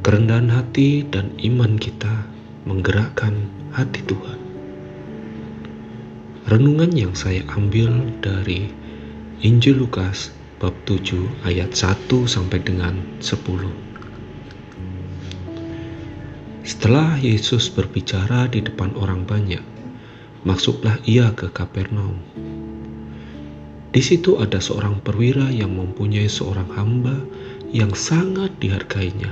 Kerendahan hati dan iman kita menggerakkan hati Tuhan. Renungan yang saya ambil dari Injil Lukas bab 7 ayat 1 sampai dengan 10. Setelah Yesus berbicara di depan orang banyak, masuklah ia ke Kapernaum. Di situ ada seorang perwira yang mempunyai seorang hamba yang sangat dihargainya.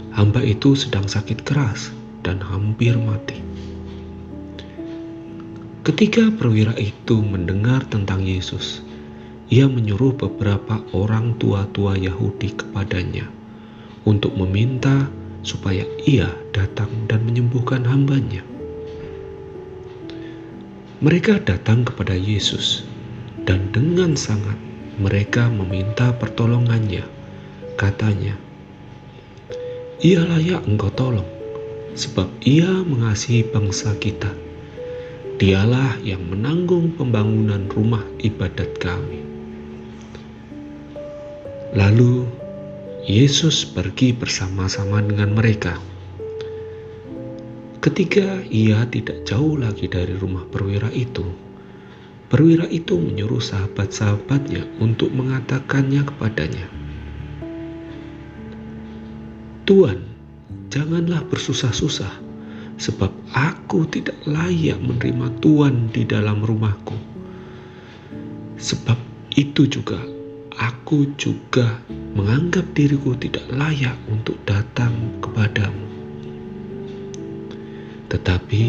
Hamba itu sedang sakit keras dan hampir mati. Ketika perwira itu mendengar tentang Yesus, ia menyuruh beberapa orang tua-tua Yahudi kepadanya untuk meminta supaya ia datang dan menyembuhkan hambanya. Mereka datang kepada Yesus, dan dengan sangat mereka meminta pertolongannya. Katanya, "Ia layak engkau tolong, sebab ia mengasihi bangsa kita. Dialah yang menanggung pembangunan rumah ibadat kami." Lalu Yesus pergi bersama-sama dengan mereka. Ketika ia tidak jauh lagi dari rumah perwira itu menyuruh sahabat-sahabatnya untuk mengatakannya kepadanya, "Tuan, janganlah bersusah-susah, sebab aku tidak layak menerima Tuan di dalam rumahku. Sebab itu juga, aku juga menganggap diriku tidak layak untuk datang kepadamu. Tetapi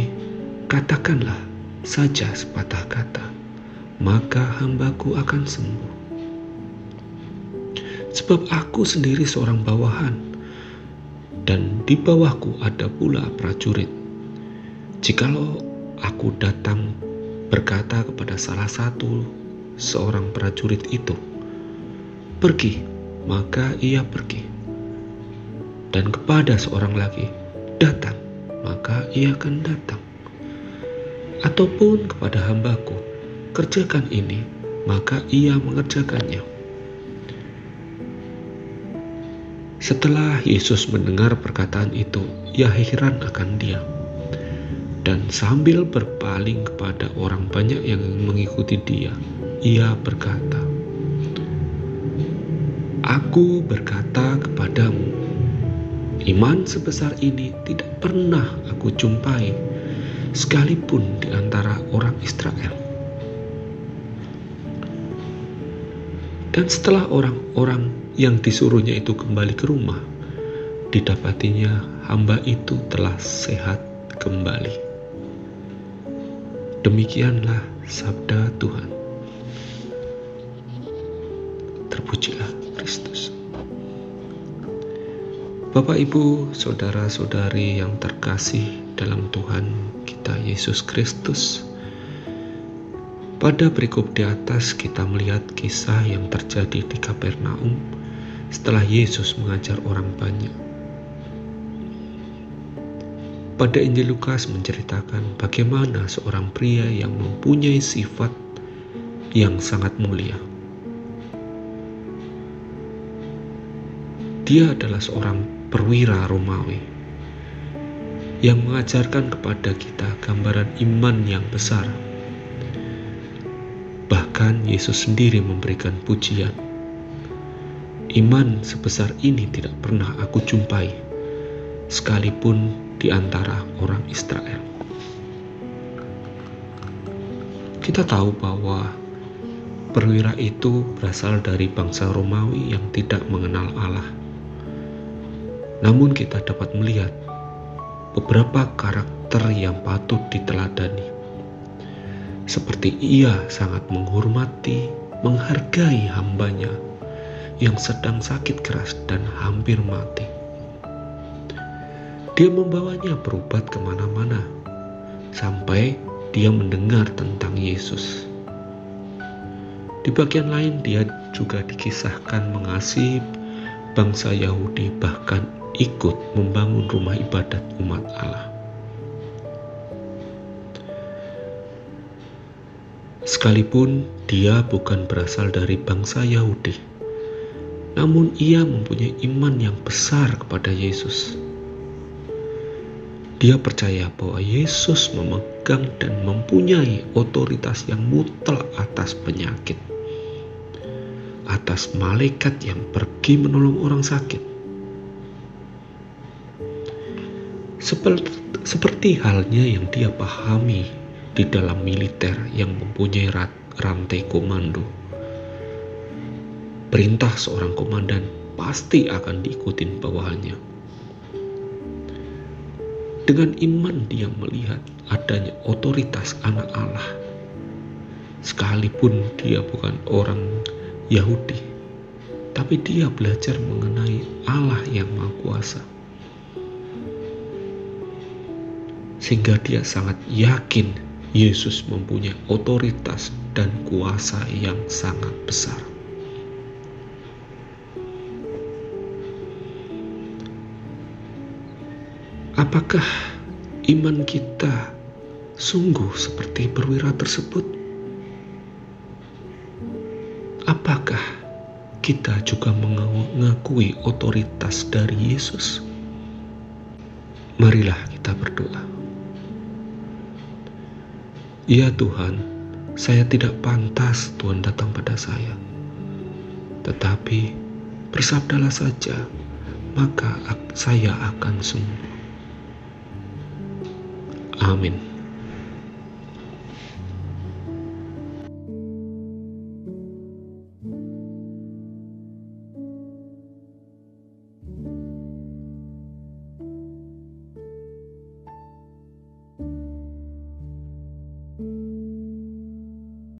katakanlah saja sepatah kata, maka hambaku akan sembuh. Sebab aku sendiri seorang bawahan, dan di bawahku ada pula prajurit. Jikalau aku datang berkata kepada salah satu seorang prajurit itu, 'Pergi,' maka ia pergi. Dan kepada seorang lagi, 'Datang,' maka ia akan datang. Ataupun kepada hambaku, 'Kerjakan ini,' maka ia mengerjakannya." Setelah Yesus mendengar perkataan itu, ia heran akan dia. Dan sambil berpaling kepada orang banyak yang mengikuti dia, ia berkata, "Aku berkata kepadamu, iman sebesar ini tidak pernah aku jumpai, sekalipun di antara orang Israel." Dan setelah orang-orang yang disuruhnya itu kembali ke rumah, didapatinya hamba itu telah sehat kembali. Demikianlah sabda Tuhan. Terpujilah Kristus. Bapak, Ibu, saudara-saudari yang terkasih dalam Tuhan kita Yesus Kristus, pada perikop di atas kita melihat kisah yang terjadi di Kapernaum setelah Yesus mengajar orang banyak. Pada Injil Lukas menceritakan bagaimana seorang pria yang mempunyai sifat yang sangat mulia. Dia adalah seorang perwira Romawi yang mengajarkan kepada kita gambaran iman yang besar. Bahkan Yesus sendiri memberikan pujian, "Iman sebesar ini tidak pernah aku jumpai, sekalipun di antara orang Israel." Kita tahu bahwa perwira itu berasal dari bangsa Romawi yang tidak mengenal Allah. Namun kita dapat melihat beberapa karakter yang patut diteladani. Seperti ia sangat menghormati, menghargai hambanya yang sedang sakit keras dan hampir mati. Dia membawanya berobat kemana-mana, sampai dia mendengar tentang Yesus. Di bagian lain dia juga dikisahkan mengasihi bangsa Yahudi, bahkan ikut membangun rumah ibadat umat Allah. Sekalipun dia bukan berasal dari bangsa Yahudi, namun ia mempunyai iman yang besar kepada Yesus. Dia percaya bahwa Yesus memegang dan mempunyai otoritas yang mutlak atas penyakit, atas malaikat yang pergi menolong orang sakit. Seperti halnya yang dia pahami di dalam militer yang mempunyai rantai komando. Perintah seorang komandan pasti akan diikutin bawahannya. Dengan iman dia melihat adanya otoritas anak Allah. Sekalipun dia bukan orang Yahudi, tapi dia belajar mengenai Allah yang Maha Kuasa. Sehingga dia sangat yakin Yesus mempunyai otoritas dan kuasa yang sangat besar. Apakah iman kita sungguh seperti perwira tersebut? Apakah kita juga mengakui otoritas dari Yesus? Marilah kita berdoa. Ya Tuhan, saya tidak pantas Tuhan datang pada saya. Tetapi bersabdalah saja, maka saya akan sembuh. Amin.